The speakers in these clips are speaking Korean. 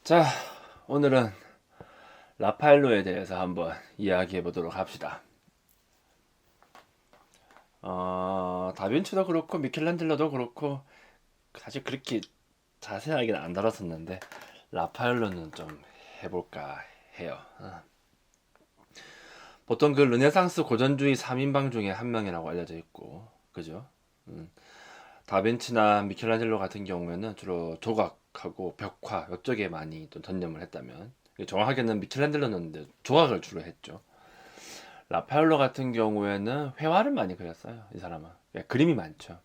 자, 오늘은 라파엘로에 대해서 한번 이야기해 보도록 합시다. 다빈치도 그렇고 미켈란젤로도 그렇고 사실 그렇게 자세하게는 안 다뤘었는데 라파엘로는 좀 해볼까 해요. 보통 그 르네상스 고전주의 3인방 중에 한 명이라고 알려져 있고, 그죠? 음, 다빈치나 미켈란젤로 같은 경우에는 주로 조각하고 벽화 이쪽에 많이 또 전념을 했다면, 정확하게는 미켈란젤로는 이제 조각을 주로 했죠. 라파엘로 같은 경우에는 회화를 많이 그렸어요. 이 사람은 그림이 많죠.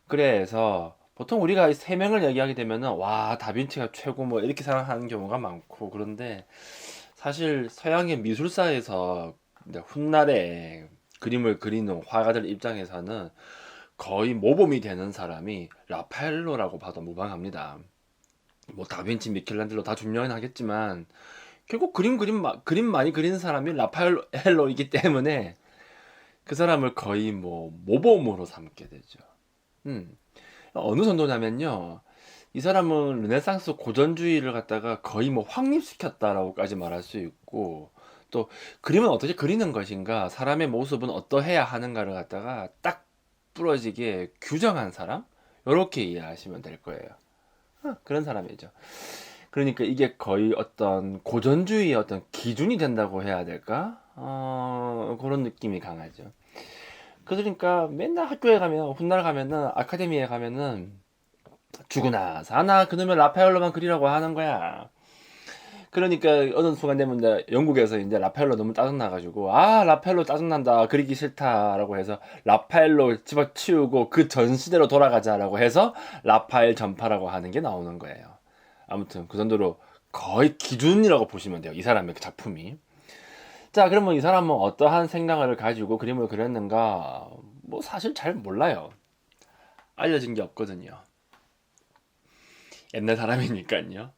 그래서 보통 우리가 이 세 명을 얘기하게 되면은 와 다빈치가 최고 뭐 이렇게 생각하는 경우가 많고, 그런데 사실 서양의 미술사에서 이제 훗날에 그림을 그리는 화가들 입장에서는 거의 모범이 되는 사람이 라파엘로라고 봐도 무방합니다. 뭐 다빈치, 미켈란젤로 다 중요는 하겠지만 결국 그림 많이 그리는 사람이 라파엘로이기 때문에 그 사람을 거의 뭐 모범으로 삼게 되죠. 음. 어느 정도냐면요. 이 사람은 르네상스 고전주의를 갖다가 거의 뭐 확립시켰다라고까지 말할 수 있고, 또 그림은 어떻게 그리는 것인가, 사람의 모습은 어떠해야 하는가를 갖다가 딱 부러지게 규정한 사람? 이렇게 이해하시면 될 거예요. 그런 사람이죠. 그러니까 이게 거의 어떤 고전주의의 어떤 기준이 된다고 해야 될까? 그런 느낌이 강하죠. 그러니까 맨날 학교에 가면, 훗날 가면은, 아카데미에 가면은, 죽으나 사나 그놈의 라파엘로만 그리라고 하는 거야. 그러니까 어느 순간 되면 이제 영국에서 이제 라파엘로 너무 짜증나가지고, 아 라파엘로 짜증난다, 그리기 싫다라고 해서 라파엘로 집어치우고 그 전 시대로 돌아가자라고 해서 라파엘 전파라고 하는 게 나오는 거예요. 아무튼 그 정도로 거의 기준이라고 보시면 돼요, 이 사람의 그 작품이. 자, 그러면 이 사람은 어떠한 생각을 가지고 그림을 그렸는가? 뭐 사실 잘 몰라요. 알려진 게 없거든요. 옛날 사람이니까요.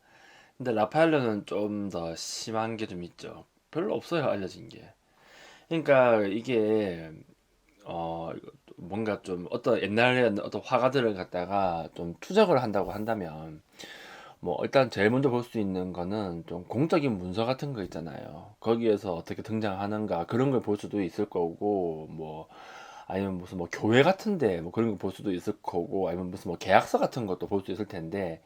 근데 라파엘로는 좀 더 심한 게 좀 있죠. 별로 없어요, 알려진 게. 그러니까 이게 뭔가 좀 어떤 옛날에 어떤 화가들을 갖다가 좀 추적을 한다고 한다면, 뭐 일단 제일 먼저 볼 수 있는 거는 좀 공적인 문서 같은 거 있잖아요. 거기에서 어떻게 등장하는가 그런 걸 볼 수도 있을 거고, 뭐 아니면 무슨 뭐 교회 같은데 뭐 그런 거 볼 수도 있을 거고, 아니면 무슨 뭐 계약서 같은 것도 볼 수 있을 텐데,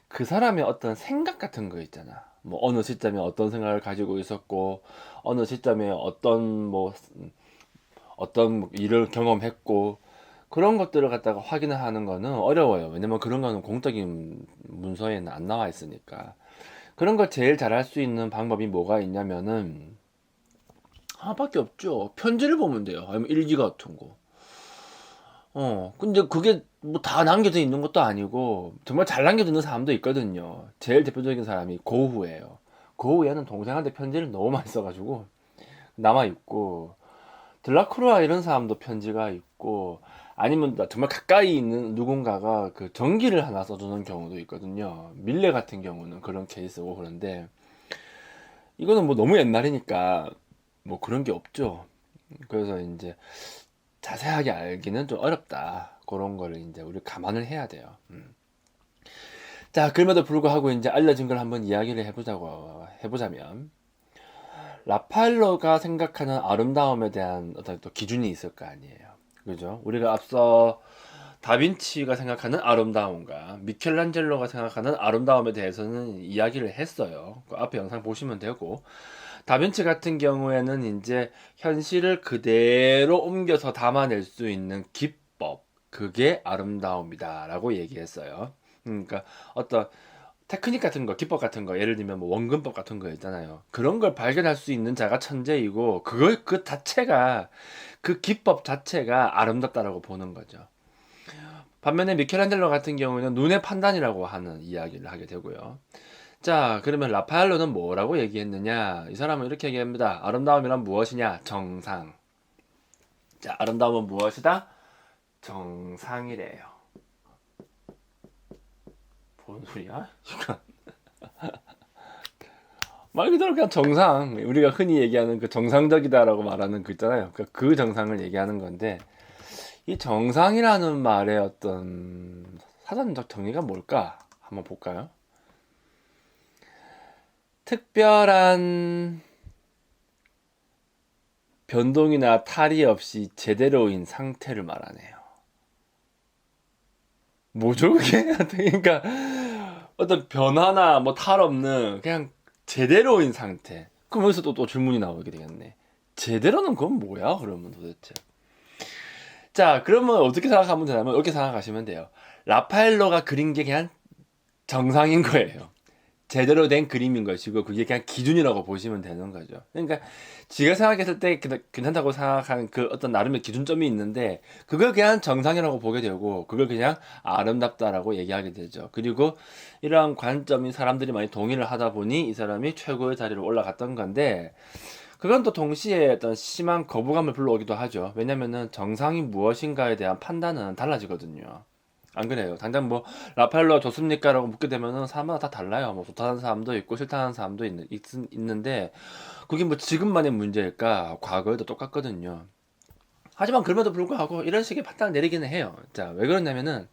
그 사람의 어떤 생각 같은 거 있잖아. 뭐 어느 시점에 어떤 생각을 가지고 있었고, 어느 시점에 어떤 뭐 일을 경험했고, 그런 것들을 갖다가 확인을 하는 거는 어려워요. 왜냐면 그런 거는 공적인 문서에는 안 나와 있으니까. 그런 걸 제일 잘할 수 있는 방법이 뭐가 있냐면은 하나밖에 없죠. 편지를 보면 돼요. 아니면 일기 같은 거. 근데 그게 뭐 다 남겨져 있는 것도 아니고, 정말 잘 남겨져 있는 사람도 있거든요. 제일 대표적인 사람이 고흐예요. 고흐에는 동생한테 편지를 너무 많이 써가지고 남아있고, 들라크루아 이런 사람도 편지가 있고, 아니면 정말 가까이 있는 누군가가 그 전기를 하나 써주는 경우도 있거든요. 밀레 같은 경우는 그런 케이스고. 그런데 이거는 뭐 너무 옛날이니까 뭐 그런 게 없죠. 그래서 이제 자세하게 알기는 좀 어렵다. 그런 거를 이제 우리 감안을 해야 돼요. 자, 그럼에도 불구하고 이제 알려진 걸 한번 이야기를 해보자면, 라파엘로가 생각하는 아름다움에 대한 어떤 또 기준이 있을 거 아니에요. 그죠? 우리가 앞서 다빈치가 생각하는 아름다움과 미켈란젤로가 생각하는 아름다움에 대해서는 이야기를 했어요. 그 앞에 영상 보시면 되고, 다빈치 같은 경우에는 이제 현실을 그대로 옮겨서 담아낼 수 있는 기법, 그게 아름다움이다라고 얘기했어요. 그러니까 어떤 테크닉 같은 거, 기법 같은 거, 예를 들면 뭐 원근법 같은 거 있잖아요. 그런 걸 발견할 수 있는 자가 천재이고, 그걸 그 자체가, 그 기법 자체가 아름답다라고 보는 거죠. 반면에 미켈란젤로 같은 경우는 눈의 판단이라고 하는 이야기를 하게 되고요. 자, 그러면 라파엘로는 뭐라고 얘기했느냐? 이 사람은 이렇게 얘기합니다. 아름다움이란 무엇이냐? 정상. 자, 아름다움은 무엇이다? 정상이래요. 뭔 소리야? 말 그대로 그냥 정상. 우리가 흔히 얘기하는 그 정상적이다라고 말하는 그 있잖아요. 그 정상을 얘기하는 건데, 이 정상이라는 말의 어떤 사전적 정의가 뭘까? 한번 볼까요? 특별한 변동이나 탈이 없이 제대로인 상태를 말하네요. 뭐죠 그게? 그러니까 어떤 변화나 뭐 탈 없는 그냥 제대로인 상태. 그럼 여기서 또 질문이 나오게 되겠네. 제대로는 그건 뭐야? 그러면 도대체. 자, 그러면 어떻게 생각하면 되냐면 이렇게 생각하시면 돼요. 라파엘로가 그린 게 그냥 정상인 거예요. 제대로 된 그림인 것이고 그게 그냥 기준이라고 보시면 되는 거죠. 그러니까 지가 생각했을 때 괜찮다고 생각하는 그 어떤 나름의 기준점이 있는데 그걸 그냥 정상이라고 보게 되고 그걸 그냥 아름답다라고 얘기하게 되죠. 그리고 이러한 관점이 사람들이 많이 동의를 하다 보니 이 사람이 최고의 자리로 올라갔던 건데 그건 또 동시에 어떤 심한 거부감을 불러오기도 하죠. 왜냐면은 정상이 무엇인가에 대한 판단은 달라지거든요. 안 그래요? 당장 뭐 라파엘로가 좋습니까? 라고 묻게 되면은 사람마다 다 달라요. 뭐 좋다는 사람도 있고 싫다는 사람도 있는데 그게 뭐 지금만의 문제일까? 과거에도 똑같거든요. 하지만 그럼에도 불구하고 이런 식의 판단을 내리기는 해요. 자, 왜 그러냐면은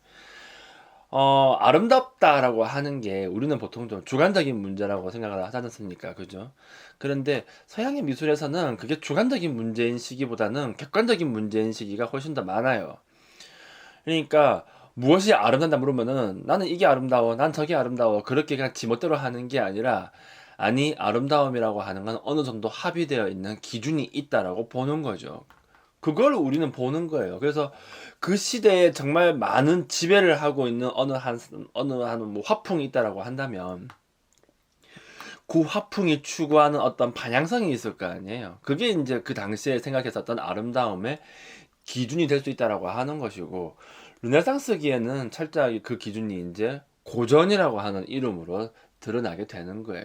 아름답다라고 하는 게 우리는 보통 좀 주관적인 문제라고 생각을 하지 않습니까? 그죠? 그런데 서양의 미술에서는 그게 주관적인 문제인 시기보다는 객관적인 문제인 시기가 훨씬 더 많아요. 그러니까 무엇이 아름답다 물으면은 나는 이게 아름다워, 난 저게 아름다워. 그렇게 그냥 지멋대로 하는 게 아니라 아니 아름다움이라고 하는 건 어느 정도 합의되어 있는 기준이 있다라고 보는 거죠. 그걸 우리는 보는 거예요. 그래서 그 시대에 정말 많은 지배를 하고 있는 어느 한 뭐 화풍이 있다라고 한다면 그 화풍이 추구하는 어떤 방향성이 있을 거 아니에요. 그게 이제 그 당시에 생각했었던 아름다움의 기준이 될 수 있다라고 하는 것이고 르네상스기에는 철저하게 그 기준이 이제 고전이라고 하는 이름으로 드러나게 되는 거예요.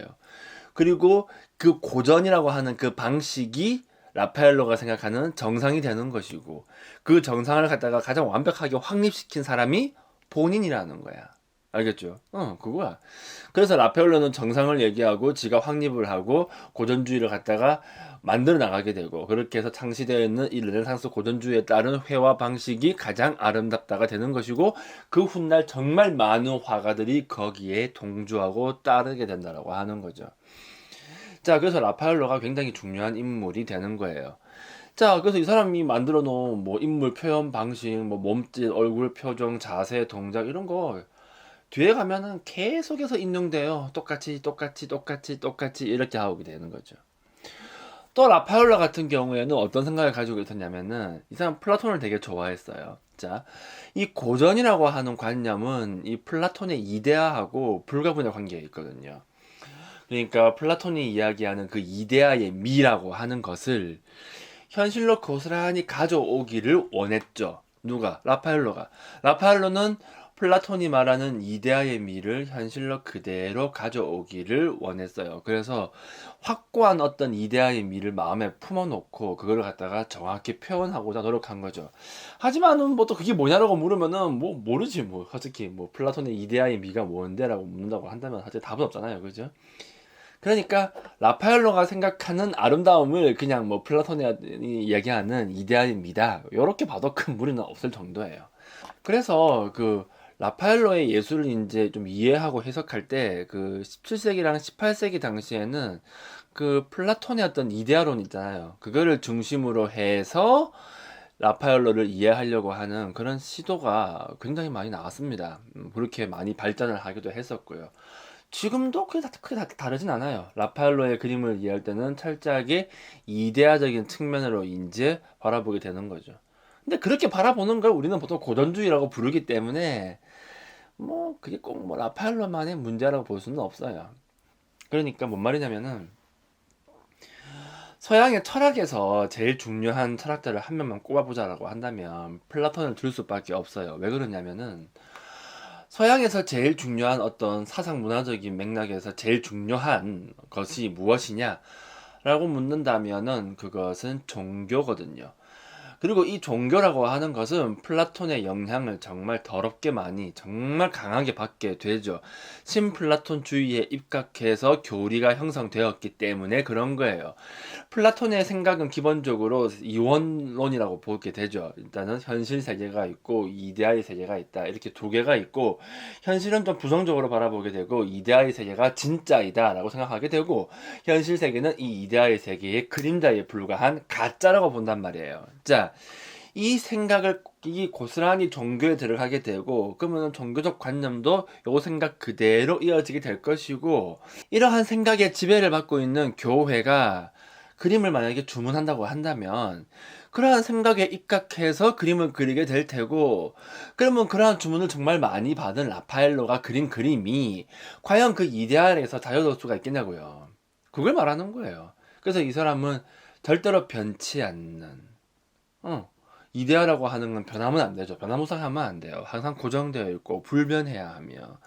그리고 그 고전이라고 하는 그 방식이 라파엘로가 생각하는 정상이 되는 것이고 그 정상을 갖다가 가장 완벽하게 확립시킨 사람이 본인이라는 거야. 알겠죠? 그거야. 그래서 라파엘로는 정상을 얘기하고 지가 확립을 하고 고전주의를 갖다가 만들어 나가게 되고 그렇게 해서 창시되어 있는 이 르네상스 고전주의에 따른 회화 방식이 가장 아름답다가 되는 것이고 그 훗날 정말 많은 화가들이 거기에 동조하고 따르게 된다라고 하는 거죠. 자, 그래서 라파엘로가 굉장히 중요한 인물이 되는 거예요. 자, 그래서 이 사람이 만들어 놓은 뭐 인물 표현 방식, 뭐 몸짓, 얼굴 표정, 자세, 동작 이런 거 뒤에 가면은 계속해서 인용돼요. 똑같이 똑같이 똑같이 똑같이 이렇게 하고 되는 거죠. 또 라파엘로 같은 경우에는 어떤 생각을 가지고 있었냐면은 이 사람 플라톤을 되게 좋아했어요. 자, 이 고전이라고 하는 관념은 이 플라톤의 이데아하고 불가분의 관계에 있거든요. 그러니까 플라톤이 이야기하는 그 이데아의 미라고 하는 것을 현실로 고스란히 가져오기를 원했죠. 누가? 라파엘로가. 라파엘로는 플라톤이 말하는 이데아의 미를 현실로 그대로 가져오기를 원했어요. 그래서 확고한 어떤 이데아의 미를 마음에 품어놓고 그걸 갖다가 정확히 표현하고자 노력한 거죠. 하지만은 뭐 또 그게 뭐냐라고 물으면은 뭐 모르지 뭐 솔직히 뭐 플라톤의 이데아의 미가 뭔데라고 묻는다고 한다면 사실 답은 없잖아요. 그죠? 그러니까 라파엘로가 생각하는 아름다움을 그냥 뭐 플라톤이 이야기하는 이데아입니다. 이렇게 봐도 큰 무리는 없을 정도예요. 그래서 그 라파엘로의 예술을 이제 좀 이해하고 해석할 때 그 17세기랑 18세기 당시에는 그 플라톤의 어떤 이데아론 있잖아요. 그거를 중심으로 해서 라파엘로를 이해하려고 하는 그런 시도가 굉장히 많이 나왔습니다. 그렇게 많이 발전을 하기도 했었고요. 지금도 크게 다르진 않아요. 라파엘로의 그림을 이해할 때는 철저하게 이데아적인 측면으로 이제 바라보게 되는 거죠. 근데 그렇게 바라보는 걸 우리는 보통 고전주의라고 부르기 때문에 뭐 그게 꼭 뭐 라파엘로만의 문제라고 볼 수는 없어요. 그러니까 뭔 말이냐면은 서양의 철학에서 제일 중요한 철학자를 한 명만 꼽아보자라고 한다면 플라톤을 들 수밖에 없어요. 왜 그러냐면은 서양에서 제일 중요한 어떤 사상 문화적인 맥락에서 제일 중요한 것이 무엇이냐? 라고 묻는다면은 그것은 종교거든요. 그리고 이 종교라고 하는 것은 플라톤의 영향을 정말 더럽게 많이, 정말 강하게 받게 되죠. 신플라톤주의에 입각해서 교리가 형성되었기 때문에 그런 거예요. 플라톤의 생각은 기본적으로 이원론이라고 보게 되죠. 일단은 현실 세계가 있고 이데아의 세계가 있다. 이렇게 두 개가 있고, 현실은 좀 부정적으로 바라보게 되고 이데아의 세계가 진짜이다 라고 생각하게 되고, 현실 세계는 이 이데아의 세계의 그림자에 불과한 가짜라고 본단 말이에요. 자, 이 생각을 이 고스란히 종교에 들어가게 되고, 그러면 종교적 관념도 요 생각 그대로 이어지게 될 것이고, 이러한 생각에 지배를 받고 있는 교회가 그림을 만약에 주문한다고 한다면 그러한 생각에 입각해서 그림을 그리게 될 테고, 그러면 그러한 주문을 정말 많이 받은 라파엘로가 그린 그림이 과연 그 이데알에서 자유로울 수가 있겠냐고요. 그걸 말하는 거예요. 그래서 이 사람은 절대로 변치 않는, 어, 이데아라고 하는 건 변하면 안 되죠. 변화무쌍하면 안 돼요. 항상 고정되어 있고 불변해야 하며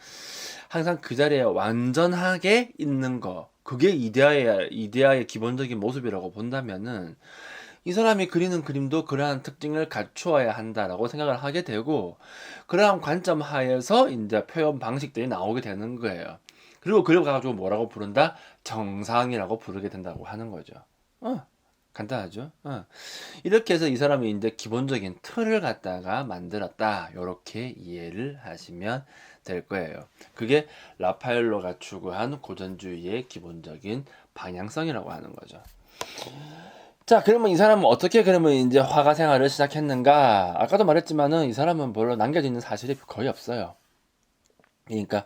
항상 그 자리에 완전하게 있는 거, 그게 이데아의 기본적인 모습이라고 본다면은 이 사람이 그리는 그림도 그러한 특징을 갖추어야 한다라고 생각을 하게 되고, 그러한 관점 하에서 이제 표현 방식들이 나오게 되는 거예요. 그리고 그걸 가지고 뭐라고 부른다? 정상이라고 부르게 된다고 하는 거죠. 어, 간단하죠? 이렇게 해서 이 사람이 이제 기본적인 틀을 갖다가 만들었다. 이렇게 이해를 하시면 될 거예요. 그게 라파엘로가 추구한 고전주의의 기본적인 방향성이라고 하는 거죠. 자, 그러면 이 사람은 어떻게 그러면 이제 화가 생활을 시작했는가? 아까도 말했지만은 이 사람은 별로 남겨지는 사실이 거의 없어요. 그러니까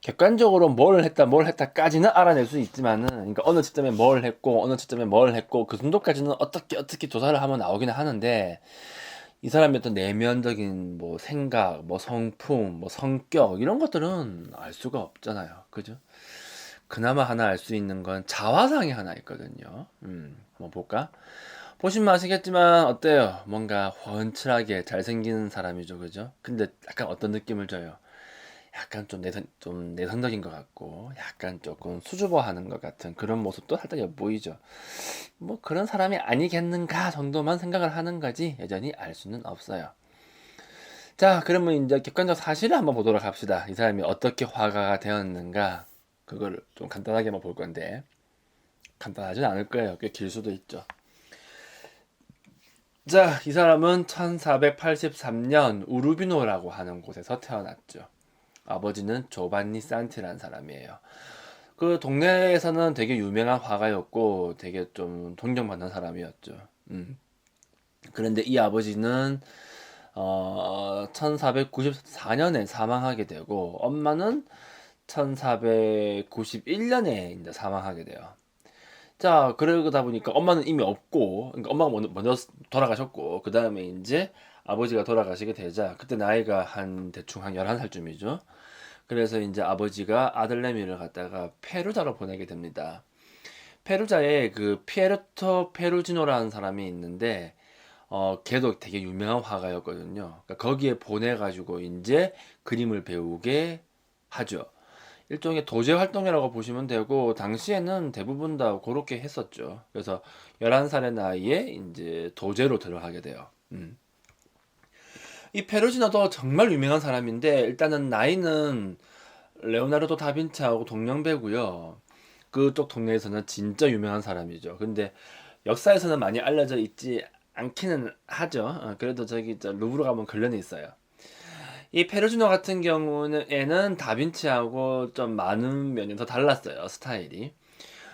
객관적으로 뭘 했다까지는 알아낼 수 있지만은, 그러니까 어느 시점에 뭘 했고 어느 시점에 뭘 했고 그 정도까지는 어떻게 조사를 하면 나오기는 하는데, 이 사람의 어떤 내면적인 뭐 생각, 뭐 성품, 뭐 성격 이런 것들은 알 수가 없잖아요. 그죠? 그나마 하나 알 수 있는 건 자화상이 하나 있거든요. 뭐 볼까? 보시면 아시겠지만 어때요? 뭔가 훤칠하게 잘생긴 사람이죠, 그죠? 근데 약간 어떤 느낌을 줘요? 약간 좀 내성적인 것 같고, 약간 조금 수줍어하는 것 같은 그런 모습도 살짝 엿보이죠. 뭐 그런 사람이 아니겠는가 정도만 생각을 하는 거지 여전히 알 수는 없어요. 자, 그러면 이제 객관적 사실을 한번 보도록 합시다. 이 사람이 어떻게 화가가 되었는가, 그걸 좀 간단하게 한번 볼 건데, 간단하진 않을 거예요. 꽤 길 수도 있죠. 자, 이 사람은 1483년 우르비노라고 하는 곳에서 태어났죠. 아버지는 조반니 산티라는 사람이에요. 그 동네에서는 되게 유명한 화가였고 되게 좀 존경받는 사람이었죠. 그런데 이 아버지는 1494년에 사망하게 되고, 엄마는 1491년에 이제 사망하게 돼요. 자, 그러다 보니까 엄마는 이미 없고, 그러니까 엄마가 먼저 돌아가셨고, 그 다음에 이제 아버지가 돌아가시게 되자, 그때 나이가 대충 한 11살쯤이죠. 그래서 이제 아버지가 아들내미를 갖다가 페루자로 보내게 됩니다. 페루자에 그 피에르토 페루지노라는 사람이 있는데, 걔도 되게 유명한 화가였거든요. 그러니까 거기에 보내가지고 이제 그림을 배우게 하죠. 일종의 도제 활동이라고 보시면 되고, 당시에는 대부분 다 그렇게 했었죠. 그래서 11살의 나이에 이제 도제로 들어가게 돼요. 이 페루지노도 정말 유명한 사람인데, 일단은 나이는 레오나르도 다빈치하고 동년배고요. 그쪽 동네에서는 진짜 유명한 사람이죠. 근데 역사에서는 많이 알려져 있지 않기는 하죠. 그래도 저기 루브르 가면 걸려는 있어요. 이 페르주노 같은 경우에는 다빈치하고 좀 많은 면이 더 달랐어요. 스타일이.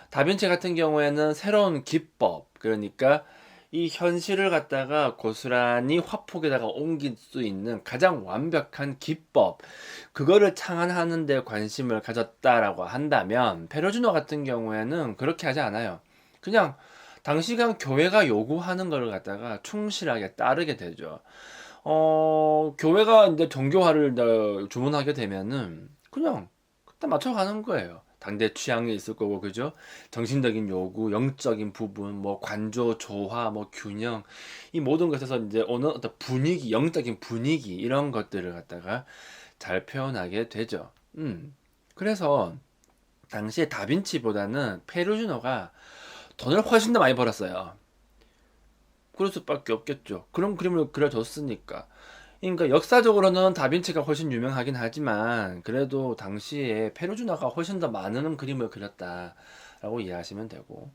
다빈치 같은 경우에는 새로운 기법, 그러니까 이 현실을 갖다가 고스란히 화폭에다가 옮길 수 있는 가장 완벽한 기법, 그거를 창안하는 데 관심을 가졌다라고 한다면, 페르주노 같은 경우에는 그렇게 하지 않아요. 그냥 당시간 교회가 요구하는 걸 갖다가 충실하게 따르게 되죠. 교회가 이제 정교화를 이제 주문하게 되면은 그냥 그때 맞춰가는 거예요. 당대 취향이 있을 거고, 그죠? 정신적인 요구, 영적인 부분, 뭐 관조, 조화, 뭐 균형, 이 모든 것에서 이제 오는 어떤 분위기, 영적인 분위기 이런 것들을 갖다가 잘 표현하게 되죠. 그래서 당시에 다빈치보다는 페루지노가 돈을 훨씬 더 많이 벌었어요. 그럴 수밖에 없겠죠. 그런 그림을 그려줬으니까. 그러니까 역사적으로는 다빈치가 훨씬 유명하긴 하지만 그래도 당시에 페루지노가 훨씬 더 많은 그림을 그렸다라고 이해하시면 되고,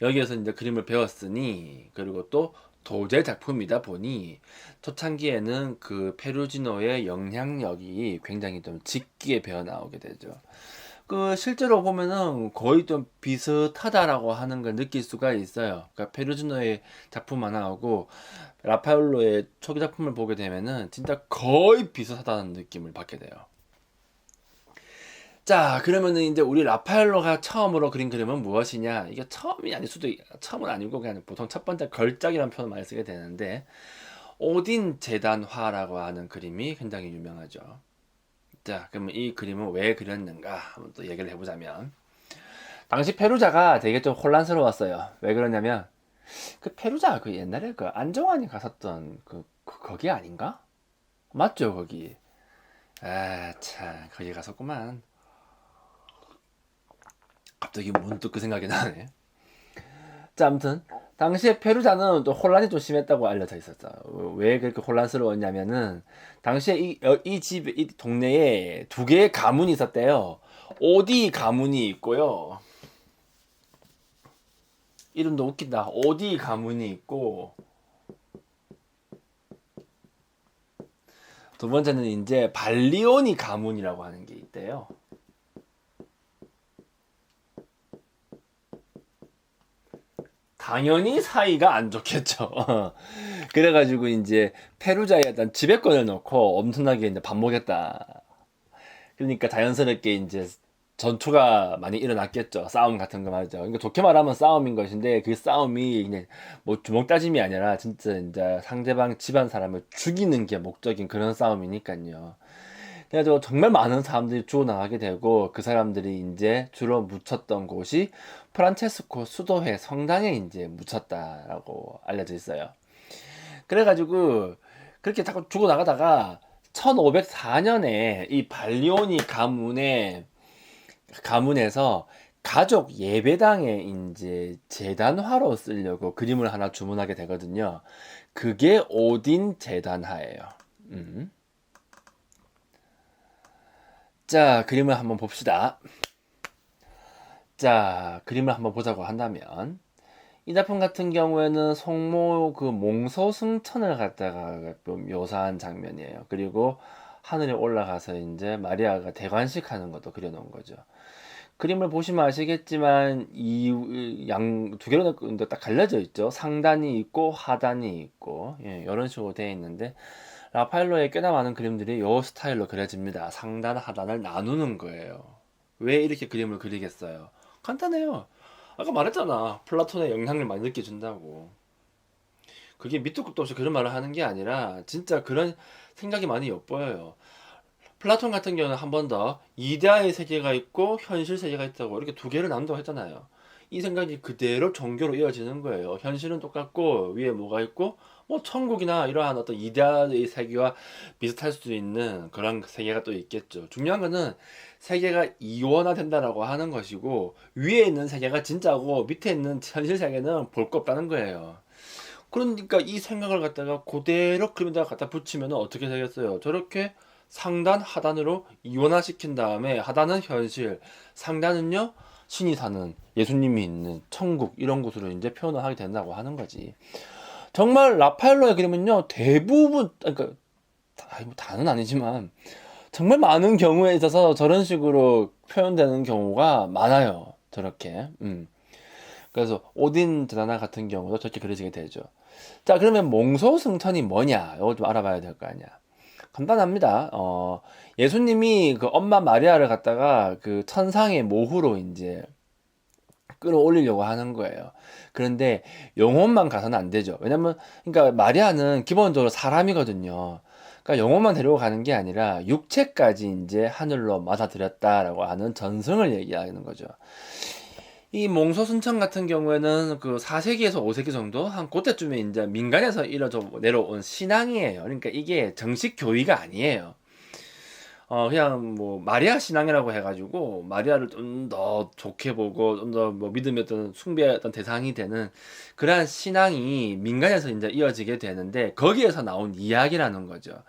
여기에서 이제 그림을 배웠으니, 그리고 또 도제 작품이다 보니 초창기에는 그 페루지노의 영향력이 굉장히 좀 짙게 배어 나오게 되죠. 그 실제로 보면은 거의 좀 비슷하다라고 하는 걸 느낄 수가 있어요. 그러니까 페루지노의 작품 하나하고 라파엘로의 초기 작품을 보게 되면은 진짜 거의 비슷하다는 느낌을 받게 돼요. 자, 그러면은 이제 우리 라파엘로가 처음으로 그린 그림은 무엇이냐? 이게 처음이 아닐 수도 처음은 아니고 그냥 보통 첫 번째 걸작이라는 표현을 많이 쓰게 되는데, 오딘 제단화라고 하는 그림이 굉장히 유명하죠. 자, 그러면 이 그림은 왜 그렸는가 한번 또 얘기를 해보자면, 당시 페루자가 되게 좀 혼란스러웠어요. 왜 그러냐면 그 페루자 그 옛날에 그 안정환이 갔었던 거기 아닌가? 맞죠, 거기. 아, 참, 거기 갔었구만. 갑자기 문득 그 생각이 나네. 자, 아무튼 당시에 페루자는 또 혼란이 좀 심했다고 알려져 있었어. 왜 그렇게 혼란스러웠냐면은 당시에 이 동네에 두 개의 가문이 있었대요. 오디 가문이 있고요. 이름도 웃긴다. 오디 가문이 있고, 두 번째는 이제 발리오니 가문이라고 하는 게 있대요. 당연히 사이가 안 좋겠죠. 그래가지고 이제 페루자에 어떤 지배권을 놓고 엄청나게 이제 반목했다. 그러니까 자연스럽게 이제 전투가 많이 일어났겠죠. 싸움 같은 거 말이죠. 그러니까 좋게 말하면 싸움인 것인데, 그 싸움이 그냥 뭐 주먹 다짐이 아니라 진짜 이제 상대방 집안 사람을 죽이는 게 목적인 그런 싸움이니까요. 그래가지고 정말 많은 사람들이 죽어나가게 되고, 그 사람들이 이제 주로 묻혔던 곳이 프란체스코 수도회 성당에 이제 묻혔다라고 알려져 있어요. 그래가지고 그렇게 자꾸 죽어나가다가 1504년에 이 발리오니 가문에서 가족 예배당에 이제 제단화로 쓰려고 그림을 하나 주문하게 되거든요. 그게 오딘 제단화예요. 자, 그림을 한번 봅시다. 자, 그림을 한번 보자고 한다면, 이 작품 같은 경우에는 성모 그 몽소승천을 갖다가 좀 묘사한 장면이에요. 그리고 하늘에 올라가서 이제 마리아가 대관식 하는 것도 그려놓은 거죠. 그림을 보시면 아시겠지만 이 양 두 개로 딱 갈려져 있죠. 상단이 있고 하단이 있고, 예, 이런 식으로 되어 있는데, 라파엘로의 꽤나 많은 그림들이 이 스타일로 그려집니다. 상단 하단을 나누는 거예요. 왜 이렇게 그림을 그리겠어요? 간단해요. 아까 말했잖아. 플라톤의 영향을 많이 느껴준다고. 그게 밑도 끝도 없이 그런 말을 하는 게 아니라 진짜 그런 생각이 많이 엿보여요. 플라톤 같은 경우는 한 번 더 이데아의 세계가 있고 현실 세계가 있다고 이렇게 두 개를 나눈다고 했잖아요. 이 생각이 그대로 종교로 이어지는 거예요. 현실은 똑같고 위에 뭐가 있고 뭐 천국이나 이러한 어떤 이데아의 세계와 비슷할 수 있는 그런 세계가 또 있겠죠. 중요한 거는 세계가 이원화된다라고 하는 것이고, 위에 있는 세계가 진짜고 밑에 있는 현실 세계는 볼 거 없다는 거예요. 그러니까 이 생각을 갖다가 그대로 그림에다가 갖다 붙이면 어떻게 되겠어요? 저렇게 상단 하단으로 이원화시킨 다음에, 하단은 현실, 상단은요 신이 사는, 예수님이 있는 천국, 이런 곳으로 이제 표현을 하게 된다고 하는 거지. 정말 라파엘로의 그림은요 대부분, 그러니까 다는 아니지만 정말 많은 경우에 있어서 저런 식으로 표현되는 경우가 많아요. 저렇게. 그래서 오딘 드라나 같은 경우도 저렇게 그려지게 되죠. 자, 그러면 몽소승천이 뭐냐? 이걸 좀 알아봐야 될 거 아니야. 간단합니다. 예수님이 그 엄마 마리아를 갖다가 그 천상의 모후로 이제 끌어올리려고 하는 거예요. 그런데 영혼만 가서는 안 되죠. 왜냐면, 그러니까 마리아는 기본적으로 사람이거든요. 그러니까 영혼만 데리고 가는 게 아니라 육체까지 이제 하늘로 맞아들였다라고 하는 전승을 얘기하는 거죠. 이 몽소순천 같은 경우에는 그 4세기에서 5세기 정도 한 그때쯤에 이제 민간에서 이뤄져 내려온 신앙이에요. 그러니까 이게 정식 교의가 아니에요. 그냥 뭐 마리아 신앙이라고 해가지고 마리아를 좀 더 좋게 보고 좀 더 뭐 믿음의 어떤 숭배의 어떤 대상이 되는 그러한 신앙이 민간에서 이제 이어지게 되는데 거기에서 나온 이야기라는 거죠.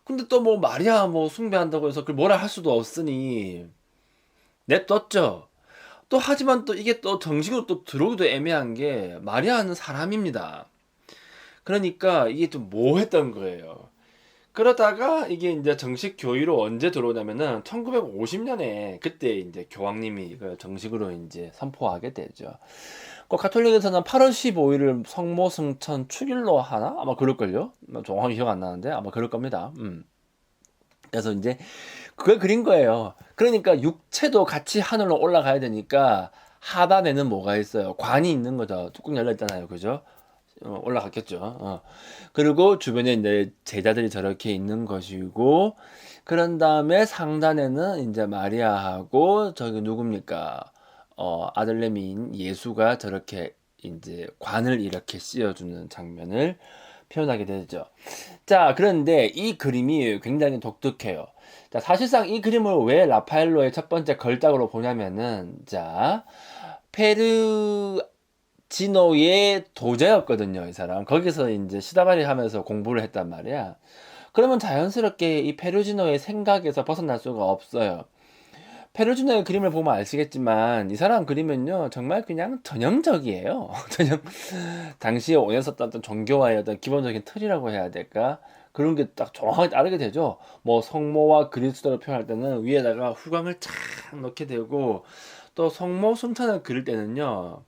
근데 또 뭐 마리아 뭐 숭배한다고 해서 그걸 뭐라 할 수도 없으니 냅뒀죠. 또 하지만 또 이게 또 정식으로 또 들어오기도 애매한 게 마리아는 사람입니다. 그러니까 이게 좀 모호했던 거예요. 그러다가 이게 이제 정식 교의로 언제 들어오냐면은 1950년에 그때 이제 교황님이 이걸 정식으로 이제 선포하게 되죠. 그 가톨릭에서는 8월 15일을 성모승천 축일로 하나? 아마 그럴걸요? 정확히 기억 안 나는데 아마 그럴 겁니다. 그래서 이제 그걸 그린 거예요. 그러니까 육체도 같이 하늘로 올라가야 되니까 하단에는 뭐가 있어요? 관이 있는 거죠. 뚜껑 열려 있잖아요. 그죠? 올라갔겠죠. 그리고 주변에 이제 제자들이 저렇게 있는 것이고, 그런 다음에 상단에는 이제 마리아하고 저기 누굽니까? 아들내미인 예수가 저렇게 이제 관을 이렇게 씌워주는 장면을 표현하게 되죠. 자, 그런데 이 그림이 굉장히 독특해요. 자, 사실상 이 그림을 왜 라파엘로의 첫 번째 걸작으로 보냐면은, 자, 페르지노의 도제였거든요, 이 사람. 거기서 이제 시다바리 하면서 공부를 했단 말이야. 그러면 자연스럽게 이 페르지노의 생각에서 벗어날 수가 없어요. 페르지노의 그림을 보면 아시겠지만 이 사람 그림은요 정말 그냥 전형적이에요. 전형 당시에 오염했었던 어떤 종교와의 어떤 기본적인 틀이라고 해야 될까? 그런 게 딱 정확하게 따르게 되죠. 뭐 성모와 그리스도를 표현할 때는 위에다가 후광을 쫙 넣게 되고 또 성모 순탄을 그릴 때는요.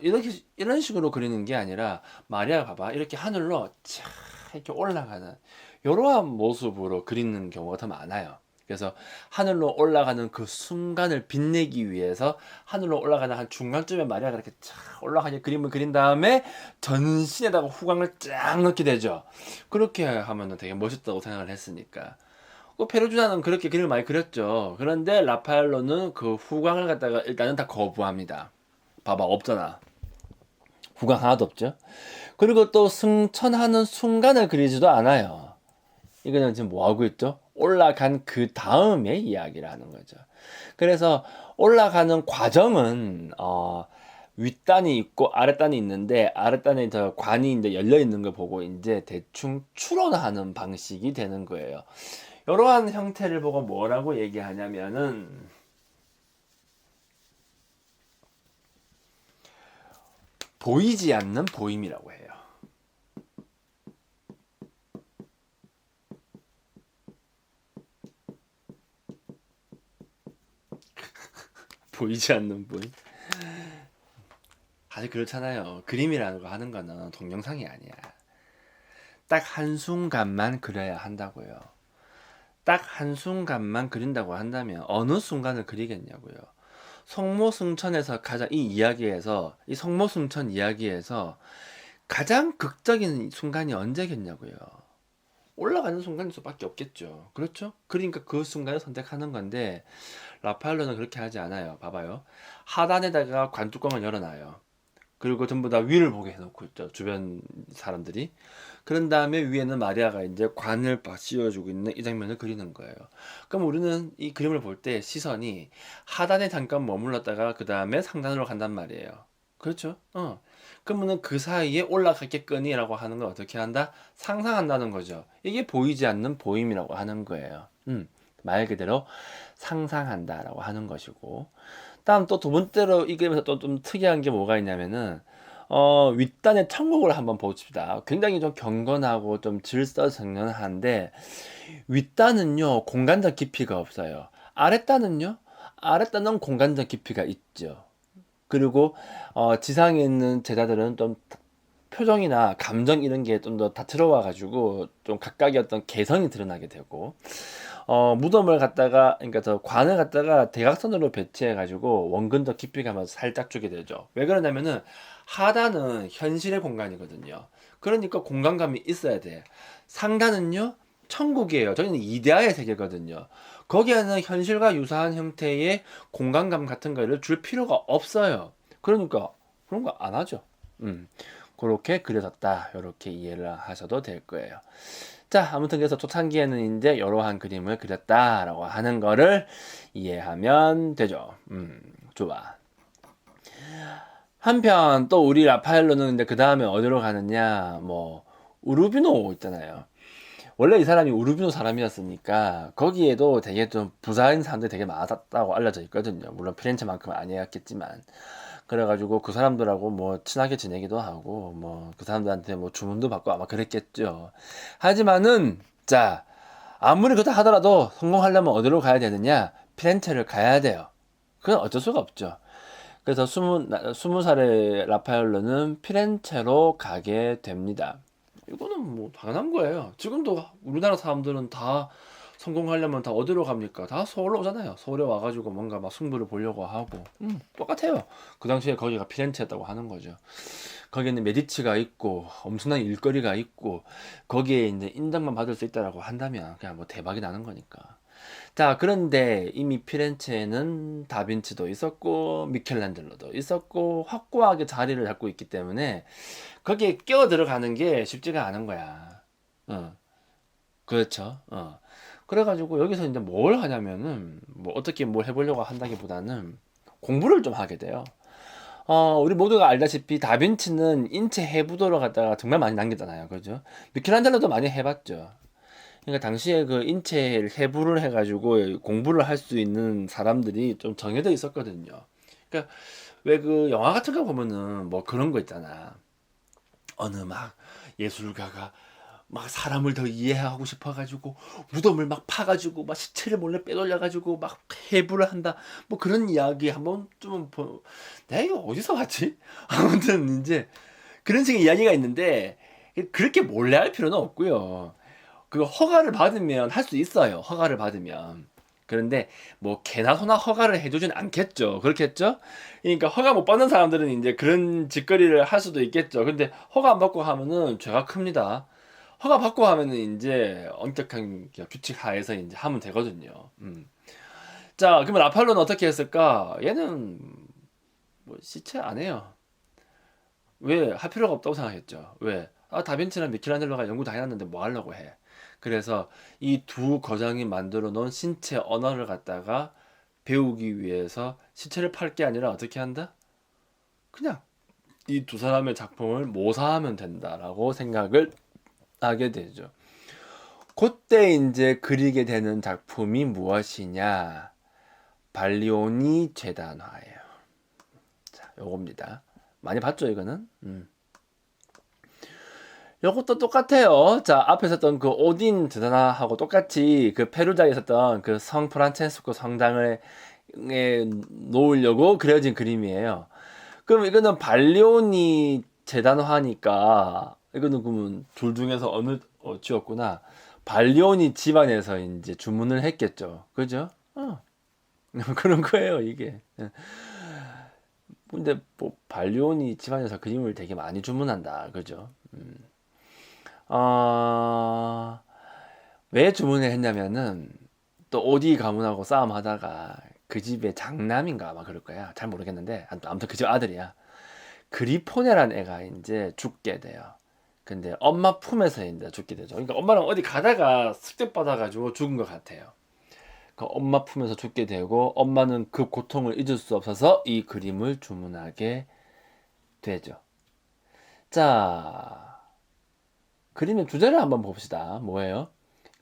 이렇게 이런 식으로 그리는 게 아니라 마리아 봐봐 이렇게 하늘로 쫙 이렇게 올라가는 이러한 모습으로 그리는 경우가 더 많아요. 그래서 하늘로 올라가는 그 순간을 빛내기 위해서 하늘로 올라가는 한 중간쯤에 마리아가 이렇게 쫙 올라가는 그림을 그린 다음에 전신에다가 후광을 쫙 넣게 되죠. 그렇게 하면 되게 멋있다고 생각을 했으니까. 그 페르주나는 그렇게 그림을 많이 그렸죠. 그런데 라파엘로는 그 후광을 갖다가 일단은 다 거부합니다. 봐봐, 없잖아. 후광 하나도 없죠. 그리고 또 승천하는 순간을 그리지도 않아요. 이거는 지금 뭐 하고 있죠? 올라간 그 다음에 이야기를 하는 거죠. 그래서 올라가는 과정은 윗단이 있고 아랫단이 있는데 아랫단에 저 관이 이제 열려 있는 걸 보고 이제 대충 추론하는 방식이 되는 거예요. 이러한 형태를 보고 뭐라고 얘기하냐면은 보이지 않는 보임이라고 해요. 보이지 않는 보임. 사실 그렇잖아요. 그림이라는 거 하는 거는 동영상이 아니야. 딱 한순간만 그려야 한다고요. 딱 한순간만 그린다고 한다면 어느 순간을 그리겠냐고요. 성모승천에서 가장 이 이야기에서 이 성모승천 이야기에서 가장 극적인 순간이 언제겠냐고요. 올라가는 순간일 수밖에 없겠죠. 그렇죠? 그러니까 그 순간을 선택하는 건데 라파엘로는 그렇게 하지 않아요. 봐봐요. 하단에다가 관뚜껑을 열어놔요. 그리고 전부 다 위를 보게 해놓고 있죠. 주변 사람들이. 그런 다음에 위에는 마리아가 이제 관을 씌워주고 있는 이 장면을 그리는 거예요. 그럼 우리는 이 그림을 볼 때 시선이 하단에 잠깐 머물렀다가 그 다음에 상단으로 간단 말이에요. 그렇죠? 그러면은 그 사이에 올라가겠거니라고 하는 걸 어떻게 한다? 상상한다는 거죠. 이게 보이지 않는 보임이라고 하는 거예요. 말 그대로 상상한다라고 하는 것이고. 다음 또 두 번째로 이 그림에서 또 좀 특이한 게 뭐가 있냐면은 윗단의 천국을 한번 봅시다. 굉장히 좀 경건하고 좀 질서정연한데 윗단은요 공간적 깊이가 없어요. 아랫단은요 아랫단은 공간적 깊이가 있죠. 그리고 지상에 있는 제자들은 좀 표정이나 감정 이런 게 좀 더 다채로워 가지고 좀 각각의 어떤 개성이 드러나게 되고 무덤을 갖다가 그러니까 저 관을 갖다가 대각선으로 배치해 가지고 원근적 깊이감을 살짝 주게 되죠. 왜 그러냐면은 하단은 현실의 공간이거든요. 그러니까 공간감이 있어야 돼. 상단은요 천국이에요. 저희는 이데아의 세계거든요. 거기에는 현실과 유사한 형태의 공간감 같은 거를 줄 필요가 없어요. 그러니까 그런 거 안 하죠. 그렇게 그려졌다. 이렇게 이해를 하셔도 될 거예요. 자, 아무튼 그래서 초창기에는 이제 이러한 그림을 그렸다라고 하는 거를 이해하면 되죠. 좋아. 한편 또 우리 라파엘로는 이제 그 다음에 어디로 가느냐, 뭐 우르비노 있잖아요. 원래 이 사람이 우르비노 사람이었으니까 거기에도 되게 좀 부자인 사람들이 되게 많았다고 알려져 있거든요. 물론 피렌체만큼은 아니었겠지만. 그래가지고 그 사람들하고 뭐 친하게 지내기도 하고 뭐 그 사람들한테 뭐 주문도 받고 아마 그랬겠죠. 하지만은 자, 아무리 그렇다 하더라도 성공하려면 어디로 가야 되느냐? 피렌체를 가야 돼요. 그건 어쩔 수가 없죠. 그래서 20살의 라파엘로는 피렌체로 가게 됩니다. 이거는 뭐 당연한 거예요. 지금도 우리나라 사람들은 다 성공하려면 다 어디로 갑니까? 다 서울로 오잖아요. 서울에 와가지고 뭔가 막 승부를 보려고 하고. 똑같아요. 그 당시에 거기가 피렌체였다고 하는 거죠. 거기는 메디치가 있고 엄청난 일거리가 있고 거기에 이제 인정만 받을 수 있다라고 한다면 그냥 뭐 대박이 나는 거니까. 자, 그런데 이미 피렌체에는 다빈치도 있었고 미켈란젤로도 있었고 확고하게 자리를 잡고 있기 때문에 거기에 끼어 들어가는 게 쉽지가 않은 거야. 그렇죠. 그래가지고 여기서 이제 뭘 하냐면은 뭐 어떻게 뭘 해보려고 한다기보다는 공부를 좀 하게 돼요. 우리 모두가 알다시피 다빈치는 인체 해부도를 갖다가 정말 많이 남겼잖아요. 그죠? 미켈란젤로도 많이 해봤죠. 그러니까 당시에 그 인체 해부를 해가지고 공부를 할 수 있는 사람들이 좀 정해져 있었거든요. 그러니까 왜 그 영화 같은 거 보면은 뭐 그런 거 있잖아. 어느 막 예술가가 막 사람을 더 이해하고 싶어가지고 무덤을 막 파가지고 막 시체를 몰래 빼돌려가지고 막 해부를 한다. 뭐 그런 이야기 한번 좀 내가 이거 어디서 봤지? 아무튼 이제 그런 식의 이야기가 있는데 그렇게 몰래 할 필요는 없고요. 그 허가를 받으면 할 수 있어요. 허가를 받으면. 그런데 뭐 개나 소나 허가를 해주진 않겠죠. 그렇겠죠? 그러니까 허가 못 받는 사람들은 이제 그런 짓거리를 할 수도 있겠죠. 근데 허가 안 받고 하면은 죄가 큽니다. 허가 받고 하면은 이제 엄격한 규칙 하에서 이제 하면 되거든요. 자, 그러면 라팔로는 어떻게 했을까? 얘는 뭐 시체 안 해요. 왜? 할 필요가 없다고 생각했죠. 왜? 다빈치랑 미켈란젤로가 연구 다 해놨는데 뭐 하려고 해? 그래서 이 두 거장이 만들어 놓은 신체 언어를 갖다가 배우기 위해서 시체를 팔 게 아니라 어떻게 한다? 그냥 이 두 사람의 작품을 모사하면 된다라고 생각을 하게 되죠. 그때 이제 그리게 되는 작품이 무엇이냐? 발리오니 재단화예요. 자, 요겁니다. 많이 봤죠, 이거는? 요것도 똑같아요. 자, 앞에 있었던 그 오딘 드나하고 똑같이 그 페루자에 있었던 그 성 프란체스코 성당을 놓으려고 그려진 그림이에요. 그럼 이거는 발리오니 재단화니까 이거는 그러면 둘 중에서 어느 지었구나. 발리오니 집안에서 이제 주문을 했겠죠. 그죠? 그런 거예요, 이게. 근데 뭐 발리오니 집안에서 그림을 되게 많이 주문한다. 그죠? 어, 왜 주문을 했냐면은 또 오디 가문하고 싸움하다가 그 집의 장남인가 아마 그럴 거야. 잘 모르겠는데 아무튼 그 집 아들이야. 그리포네란 애가 이제 죽게 돼요. 근데 엄마 품에서 이제 죽게 되죠. 그러니까 엄마랑 어디 가다가 습격받아가지고 죽은 것 같아요. 그 엄마 품에서 죽게 되고 엄마는 그 고통을 잊을 수 없어서 이 그림을 주문하게 되죠. 자, 그림의 주제를 한번 봅시다. 뭐예요?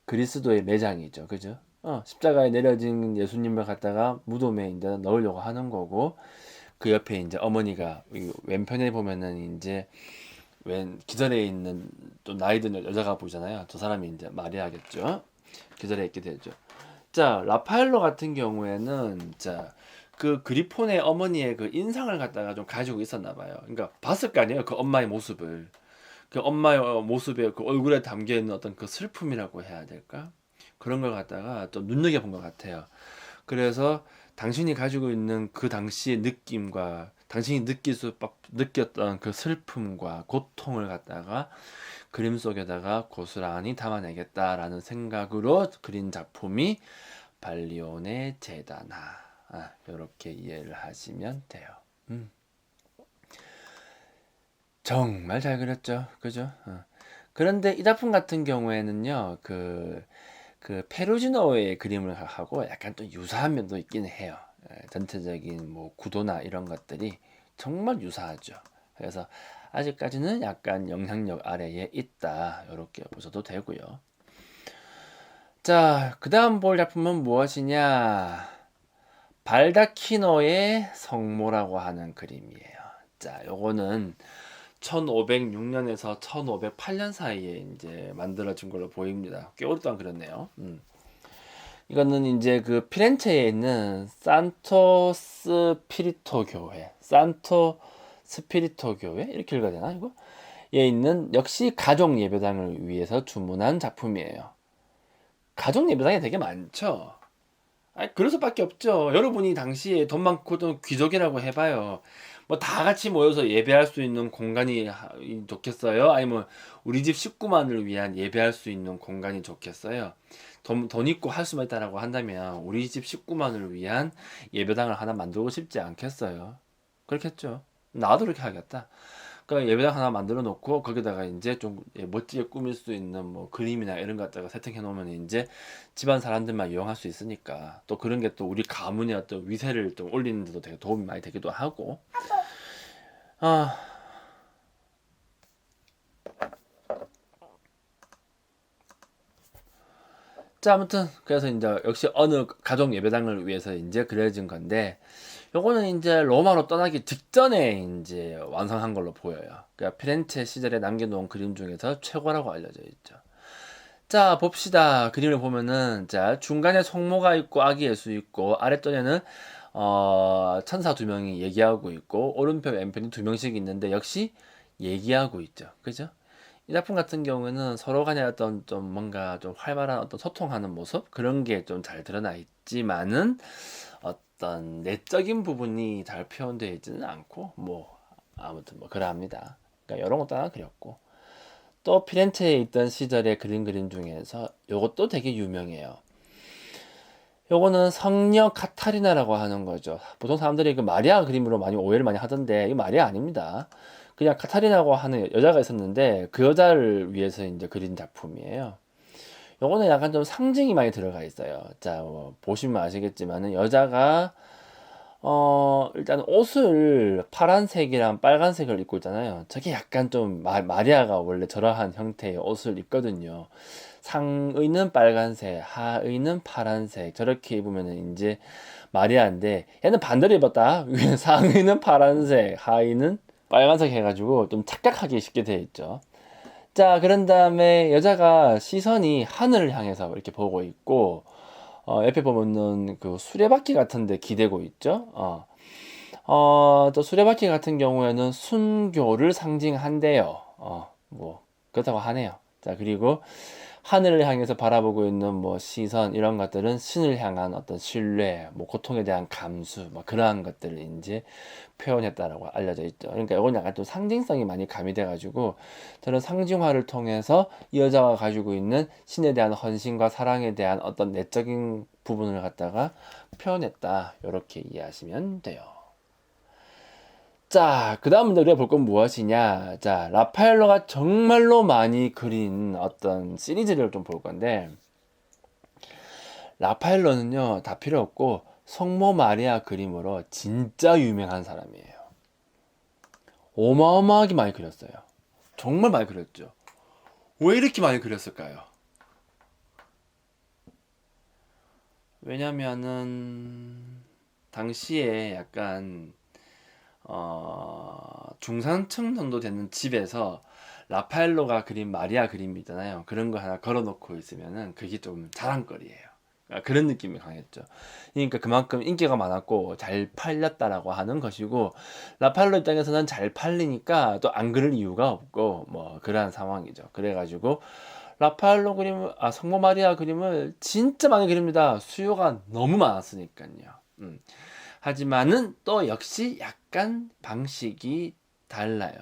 그리스도의 매장이죠. 그죠? 십자가에 내려진 예수님을 갖다가 무덤에 이제 넣으려고 하는 거고, 그 옆에 이제 어머니가, 왼편에 보면은 이제, 왼, 기절해 있는 또 나이 든 여자가 보이잖아요. 저 사람이 이제 마리아겠죠? 기절해 있게 되죠. 자, 라파엘로 같은 경우에는, 자, 그 그리폰의 어머니의 그 인상을 갖다가 좀 가지고 있었나 봐요. 그러니까 봤을 거 아니에요. 그 엄마의 모습을. 그 엄마의 모습에 그 얼굴에 담겨 있는 어떤 그 슬픔이라고 해야 될까? 그런 걸 갖다가 좀 눈여겨본 것 같아요. 그래서 당신이 가지고 있는 그 당시의 느낌과 당신이 느꼈던 그 슬픔과 고통을 갖다가 그림 속에다가 고스란히 담아내겠다라는 생각으로 그린 작품이 발리온의 제다나. 이렇게 이해를 하시면 돼요. 정말 잘 그렸죠. 그죠? 그런데 이 작품 같은 경우에는요, 그 페루지노의 그림을 하고 약간 또 유사한 면도 있기는 해요. 전체적인 뭐 구도나 이런 것들이 정말 유사하죠. 그래서 아직까지는 약간 영향력 아래에 있다. 이렇게 보셔도 되고요. 자, 그 다음 볼 작품은 무엇이냐? 발다키노의 성모라고 하는 그림이에요. 자, 요거는 1506년에서 1508년 사이에 이제 만들어진 걸로 보입니다. 꽤 오랫동안 그렸네요. 이거는 이제 그 피렌체에 있는 산토 스피리토 교회, 산토 스피리토 교회 이렇게 읽어야 되나 이거? 에 있는 역시 가족 예배당을 위해서 주문한 작품이에요. 가족 예배당이 되게 많죠. 아니, 그럴 수밖에 없죠. 여러분이 당시에 돈 많고 좀 귀족이라고 해봐요. 뭐 다 같이 모여서 예배할 수 있는 공간이 좋겠어요? 아니면 우리 집 식구만을 위한 예배할 수 있는 공간이 좋겠어요? 돈 있고 할 수만 있다라고 한다면 우리 집 식구만을 위한 예배당을 하나 만들고 싶지 않겠어요? 그렇겠죠. 나도 그렇게 하겠다. 그러니까 예배당 하나 만들어 놓고 거기다가 이제 좀 멋지게 꾸밀 수 있는 뭐 그림이나 이런 것 갖다가 세팅해 놓으면 이제 집안 사람들만 이용할 수 있으니까 또 그런 게 또 우리 가문의 어떤 위세를 좀 올리는 데도 되게 도움이 많이 되기도 하고. 아, 자, 아무튼 그래서 이제 역시 어느 가족 예배당을 위해서 이제 그려진 건데 요거는 이제 로마로 떠나기 직전에 이제 완성한 걸로 보여요. 그러니까 피렌체 시절에 남겨놓은 그림 중에서 최고라고 알려져 있죠. 자, 봅시다. 그림을 보면은, 자, 중간에 성모가 있고, 아기 예수 있고, 아랫전에는, 천사 두 명이 얘기하고 있고, 오른편, 왼편이 두 명씩 있는데, 역시 얘기하고 있죠. 그죠? 이 작품 같은 경우에는 서로 간에 어떤 좀 뭔가 좀 활발한 어떤 소통하는 모습? 그런 게 좀 잘 드러나 있지만은, 어떤 내적인 부분이 잘 표현되어 있지는 않고, 뭐, 아무튼 뭐, 그러합니다. 그러니까 이런 것도 하나 그렸고. 또 피렌체에 있던 시절에 그린 그림 중에서 요것도 되게 유명해요. 요거는 성녀 카타리나라고 하는 거죠. 보통 사람들이 그 마리아 그림으로 많이 오해를 많이 하던데 이 마리아 아닙니다. 그냥 카타리나라고 하는 여자가 있었는데 그 여자를 위해서 이제 그린 작품이에요. 요거는 약간 좀 상징이 많이 들어가 있어요. 자, 뭐 보시면 아시겠지만은 여자가 일단 옷을 파란색이랑 빨간색을 입고 있잖아요. 저게 약간 좀 마리아가 원래 저러한 형태의 옷을 입거든요. 상의는 빨간색, 하의는 파란색. 저렇게 입으면 이제 마리아인데 얘는 반대로 입었다. 상의는 파란색, 하의는 빨간색 해가지고 좀 착각하기 쉽게 되어 있죠. 자, 그런 다음에 여자가 시선이 하늘을 향해서 이렇게 보고 있고 옆에 보면은 그 수레바퀴 같은 데 기대고 있죠. 또 수레바퀴 같은 경우에는 순교를 상징한대요. 뭐 그렇다고 하네요. 자, 그리고 하늘을 향해서 바라보고 있는 뭐 시선 이런 것들은 신을 향한 어떤 신뢰, 뭐 고통에 대한 감수, 뭐 그러한 것들을 이제 표현했다라고 알려져 있죠. 그러니까 이건 약간 좀 상징성이 많이 가미돼 가지고 저는 상징화를 통해서 이 여자가 가지고 있는 신에 대한 헌신과 사랑에 대한 어떤 내적인 부분을 갖다가 표현했다. 이렇게 이해하시면 돼요. 자, 그 다음 우리가 볼 건 무엇이냐? 자, 라파엘로가 정말로 많이 그린 어떤 시리즈를 좀 볼 건데, 라파엘로는요, 다 필요 없고, 성모 마리아 그림으로 진짜 유명한 사람이에요. 어마어마하게 많이 그렸어요. 정말 많이 그렸죠. 왜 이렇게 많이 그렸을까요? 왜냐면은, 당시에 약간 중산층 정도 되는 집에서 라파엘로가 그린 마리아 그림이잖아요. 그런 거 하나 걸어놓고 있으면은 그게 좀 자랑거리예요. 그런 느낌이 강했죠. 그러니까 그만큼 인기가 많았고 잘 팔렸다라고 하는 것이고 라파엘로 입장에서는 잘 팔리니까 또 안 그릴 이유가 없고 뭐 그러한 상황이죠. 그래가지고 라파엘로 그림, 성모 마리아 그림을 진짜 많이 그립니다. 수요가 너무 많았으니까요. 하지만은 또 역시 약간 방식이 달라요.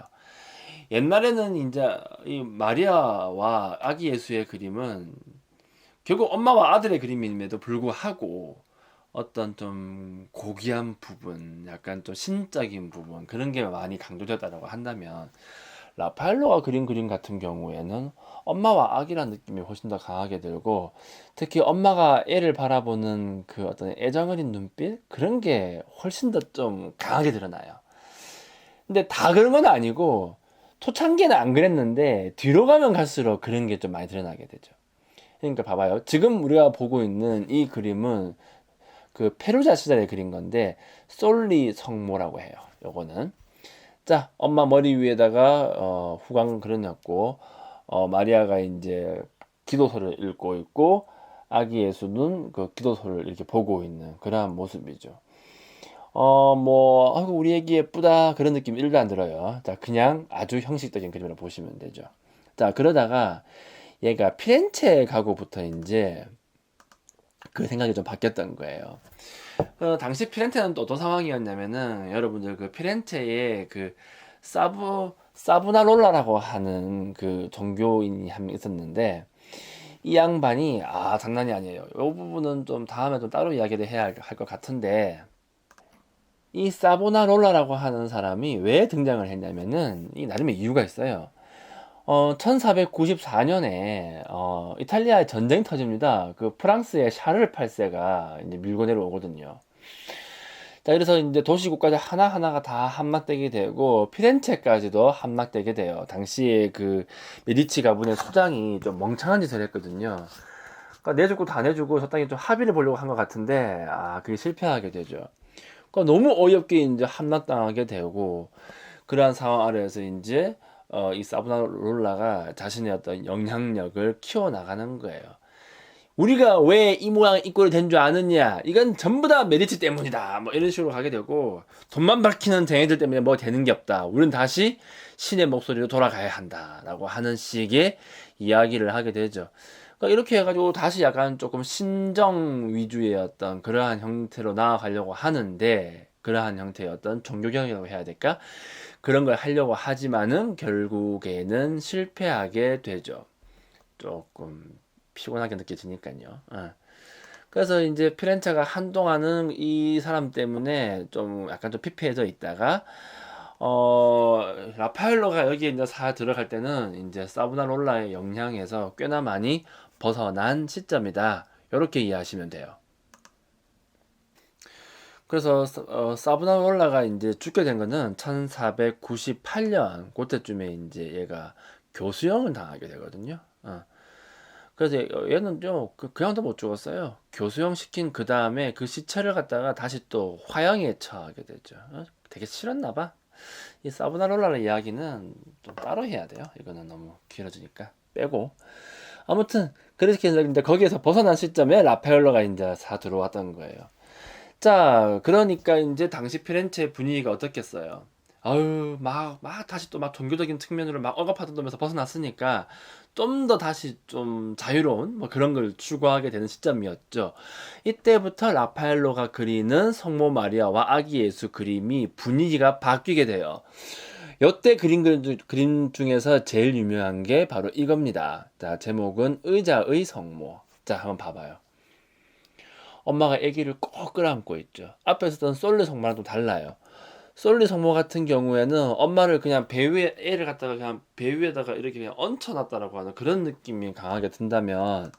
옛날에는 이제 이 마리아와 아기 예수의 그림은 결국 엄마와 아들의 그림임에도 불구하고 어떤 좀 고귀한 부분, 약간 좀 신적인 부분 그런 게 많이 강조되었다고 한다면 라파엘로가 그린 그림 같은 경우에는 엄마와 아기란 느낌이 훨씬 더 강하게 들고, 특히 엄마가 애를 바라보는 그 어떤 애정 어린 눈빛 그런 게 훨씬 더 좀 강하게 드러나요. 근데 다 그런 건 아니고 초창기에는 안 그랬는데 뒤로 가면 갈수록 그런 게 좀 많이 드러나게 되죠. 그러니까 봐봐요. 지금 우리가 보고 있는 이 그림은 그 페루자 시절에 그린 건데 솔리 성모라고 해요. 요거는. 자, 엄마 머리 위에다가 후광 그려놨고, 마리아가 이제 기도서를 읽고 있고, 아기 예수는 그 기도서를 이렇게 보고 있는 그러한 모습이죠. 뭐, 아이고, 우리 애기 예쁘다. 그런 느낌 1도 안 들어요. 자, 그냥 아주 형식적인 그림으로 보시면 되죠. 자, 그러다가 얘가 피렌체 가고부터 이제 그 생각이 좀 바뀌었던 거예요. 당시 피렌체는 또 어떤 상황이었냐면은, 여러분들 그 피렌체에 그 사브나롤라라고 하는 그 종교인이 한 명 있었는데, 이 양반이 장난이 아니에요. 이 부분은 좀 다음에 좀 따로 이야기를 해야 할 것 같은데, 이 사보나롤라라고 하는 사람이 왜 등장을 했냐면은 이 나름의 이유가 있어요. 1494년에 이탈리아의 전쟁이 터집니다. 그 프랑스의 샤를 8세가 이제 밀고 내려오거든요. 자, 그래서 이제 도시국가들 하나하나가 다 함락되게 되고 피렌체까지도 함락되게 돼요. 당시에 그 메디치 가문의 수장이 좀 멍청한 짓을 했거든요. 그러니까 내주고 다 내주고 적당히 좀 합의를 보려고 한 것 같은데 그게 실패하게 되죠. 그러니까 너무 어이없게 이제 함락당하게 되고 그러한 상황 아래에서 이제 이 사브나롤라가 자신의 어떤 영향력을 키워나가는 거예요. 우리가 왜 이 모양 이 꼴이 된 줄 아느냐? 이건 전부 다 메리츠 때문이다. 뭐 이런 식으로 가게 되고 돈만 밝히는 쟁이들 때문에 뭐 되는 게 없다. 우리는 다시 신의 목소리로 돌아가야 한다라고 하는 식의 이야기를 하게 되죠. 그러니까 이렇게 해가지고 다시 약간 조금 신정 위주의 어떤 그러한 형태로 나아가려고 하는데 그러한 형태의 어떤 종교개혁이라고 해야 될까? 그런 걸 하려고 하지만은 결국에는 실패하게 되죠. 조금 피곤하게 느껴지니까요. 그래서 이제 피렌체가 한동안은 이 사람 때문에 좀 약간 좀 피폐해져 있다가 라파엘로가 여기에 이제 들어갈 때는 이제 사브나롤라의 영향에서 꽤나 많이 벗어난 시점이다. 이렇게 이해하시면 돼요. 그래서 사브나롤라가 이제 죽게 된 거는 1498년 그때쯤에 이제 얘가 교수형을 당하게 되거든요. 그래서 얘는 좀 그냥도 못 죽었어요. 교수형 시킨 그 다음에 그 시체를 갖다가 다시 또 화형에 처하게 되죠. 되게 싫었나 봐. 이 사브나롤라의 이야기는 좀 따로 해야 돼요. 이거는 너무 길어지니까 빼고. 아무튼 그렇게 했는데 거기에서 벗어난 시점에 라파엘로가 이제 들어왔던 거예요. 자, 그러니까 이제 당시 피렌체 분위기가 어떻겠어요? 아유, 다시 또 막 종교적인 측면으로 막 억압하던 놈에서 벗어났으니까 좀 더 다시 좀 자유로운 뭐 그런 걸 추구하게 되는 시점이었죠. 이때부터 라파엘로가 그리는 성모 마리아와 아기 예수 그림이 분위기가 바뀌게 돼요. 이때 그림 중에서 제일 유명한 게 바로 이겁니다. 자, 제목은 의자의 성모. 자, 한번 봐봐요. 엄마가 아기를 꼭 끌어안고 있죠. 앞에 서던 솔리 성모랑 좀 달라요. 솔리 성모 같은 경우에는 엄마를 그냥 배 위에 애를 갖다가 그냥 배 위에다가 이렇게 그냥 얹혀놨다라고 하는 그런 느낌이 강하게 든다면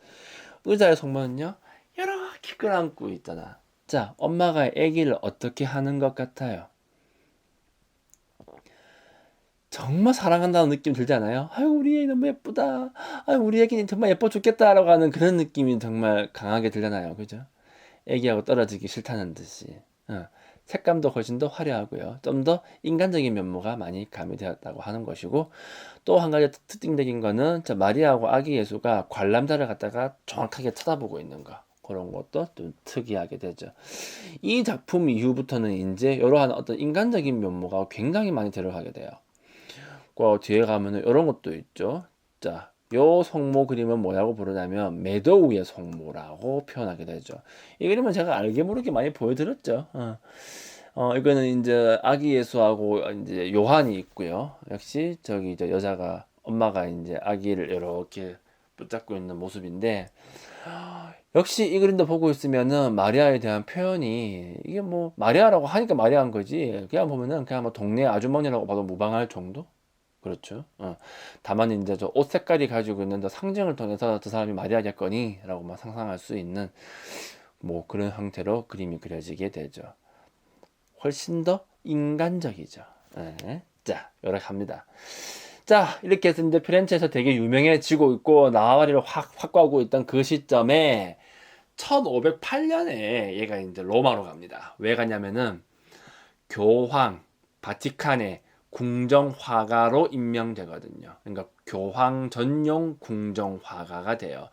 의자의 성모는요 이렇게 끌어안고 있잖아. 자, 엄마가 아기를 어떻게 하는 것 같아요? 정말 사랑한다는 느낌 들지 않아요? 아유, 우리 애기 너무 예쁘다. 아유, 우리 애기는 정말 예뻐 죽겠다라고 하는 그런 느낌이 정말 강하게 들잖아요. 그죠? 애기하고 떨어지기 싫다는 듯이. 색감도 훨씬 더 화려하고요. 좀 더 인간적인 면모가 많이 가미되었다고 하는 것이고, 또 한 가지 특징적인 거는 마리아하고 아기 예수가 관람자를 갖다가 정확하게 쳐다보고 있는 거. 그런 것도 좀 특이하게 되죠. 이 작품 이후부터는 이제 이러한 어떤 인간적인 면모가 굉장히 많이 들어가게 돼요. 그 뒤에 가면은 이런 것도 있죠. 자, 요 성모 그림은 뭐라고 부르냐면 메도우의 성모라고 표현하게 되죠. 이 그림은 제가 알게 모르게 많이 보여드렸죠. 이거는 이제 아기 예수하고 이제 요한이 있고요. 역시 저기 이제 여자가 엄마가 이제 아기를 이렇게 붙잡고 있는 모습인데 역시 이 그림도 보고 있으면은 마리아에 대한 표현이 이게 뭐 마리아라고 하니까 마리아인 거지. 그냥 보면은 그냥 뭐 동네 아주머니라고 봐도 무방할 정도? 그렇죠. 다만 이제 저 옷 색깔이 가지고 있는 저 상징을 통해서 저 사람이 마리아겠거니라고만 상상할 수 있는 뭐 그런 형태로 그림이 그려지게 되죠. 훨씬 더 인간적이죠. 예. 자, 이렇게 합니다. 자, 이렇게 해서 이제 피렌체에서 되게 유명해지고 있고 나와바리를 확 확고하고 있던 그 시점에 1508년에 얘가 이제 로마로 갑니다. 왜 가냐면은 교황 바티칸의 궁정화가로 임명되거든요. 그러니까 교황 전용 궁정화가가 돼요.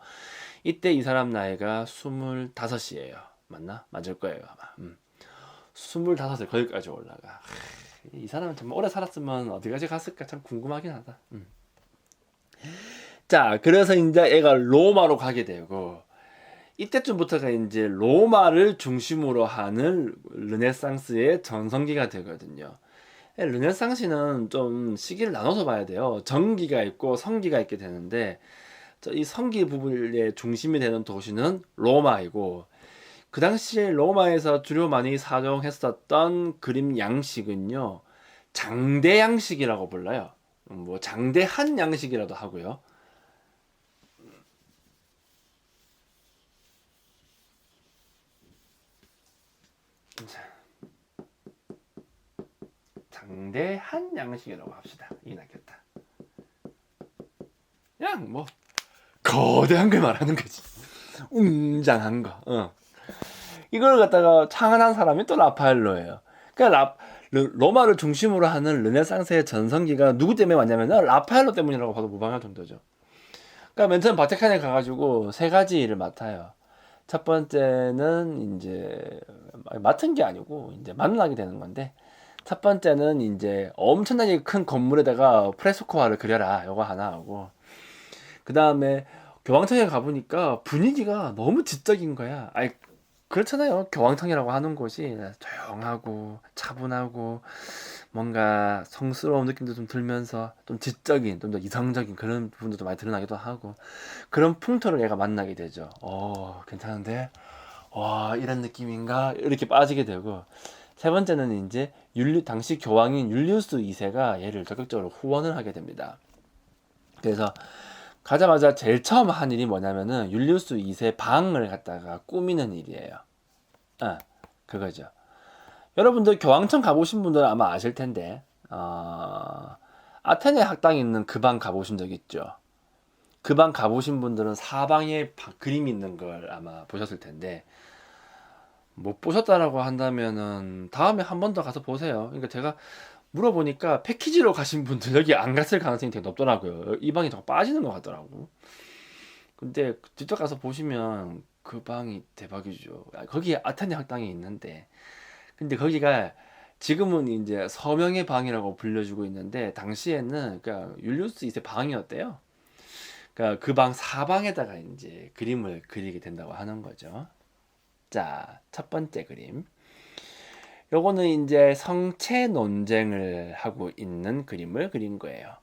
이때 이 사람 나이가 25이에요. 맞나? 맞을 거예요, 아마. 25에 거기까지 올라가. 이 사람은 정말 오래 살았으면 어디까지 갔을까 참 궁금하긴 하다. 자, 그래서 이제 애가 로마로 가게 되고 이때쯤부터가 이제 로마를 중심으로 하는 르네상스의 전성기가 되거든요. 르네상스는 좀 시기를 나눠서 봐야 돼요. 정기가 있고 성기가 있게 되는데 이 성기 부분의 중심이 되는 도시는 로마이고 그 당시에 로마에서 주로 많이 사용했었던 그림 양식은요. 장대 양식이라고 불러요. 뭐 장대한 양식이라도 하고요. 장대한 양식이라고 합시다. 이게 낫겠다. 그냥 뭐 거대한 걸 말하는 거지. 웅장한 거. 이걸 갖다가 창안한 사람이 또 라파엘로예요. 그러니까 로마를 중심으로 하는 르네상스의 전성기가 누구 때문에 왔냐면 라파엘로 때문이라고 봐도 무방할 정도죠. 그러니까 맨 처음 바티칸에 가가지고 세 가지 일을 맡아요. 첫 번째는 이제 맡은 게 아니고 이제 만나게 되는 건데 첫 번째는 이제 엄청나게 큰 건물에다가 프레스코화를 그려라. 요거 하나 하고 그 다음에 교황청에 가보니까 분위기가 너무 지적인 거야. 아니 그렇잖아요. 교황청이라고 하는 곳이 조용하고 차분하고 뭔가 성스러운 느낌도 좀 들면서 좀 지적인, 좀 더 이성적인 그런 부분도 좀 많이 드러나기도 하고 그런 풍토를 얘가 만나게 되죠. 괜찮은데? 와, 이런 느낌인가? 이렇게 빠지게 되고 세 번째는 이제 당시 교황인 율리우스 2세가 얘를 적극적으로 후원을 하게 됩니다. 그래서 가자마자 제일 처음 한 일이 뭐냐면은 율리우스 2세 방을 갖다가 꾸미는 일이에요. 그거죠. 여러분들 교황청 가보신 분들은 아마 아실 텐데, 아테네 학당에 있는 그 방 가보신 적 있죠? 그 방 가보신 분들은 사방에 그림이 있는 걸 아마 보셨을 텐데, 못 보셨다라고 한다면은 다음에 한 번 더 가서 보세요. 그러니까 제가 물어보니까 패키지로 가신 분들 여기 안 갔을 가능성이 되게 높더라고요. 이 방이 더 빠지는 것 같더라고. 근데 직접 가서 보시면 그 방이 대박이죠. 거기에 아테네 학당이 있는데, 근데 거기가 지금은 이제 서명의 방이라고 불려주고 있는데 당시에는 그러니까 율리우스 2세 방이었대요. 그러니까 그 방 사방에다가 이제 그림을 그리게 된다고 하는 거죠. 자, 첫 번째 그림. 요거는 이제 성체 논쟁을 하고 있는 그림을 그린 거예요.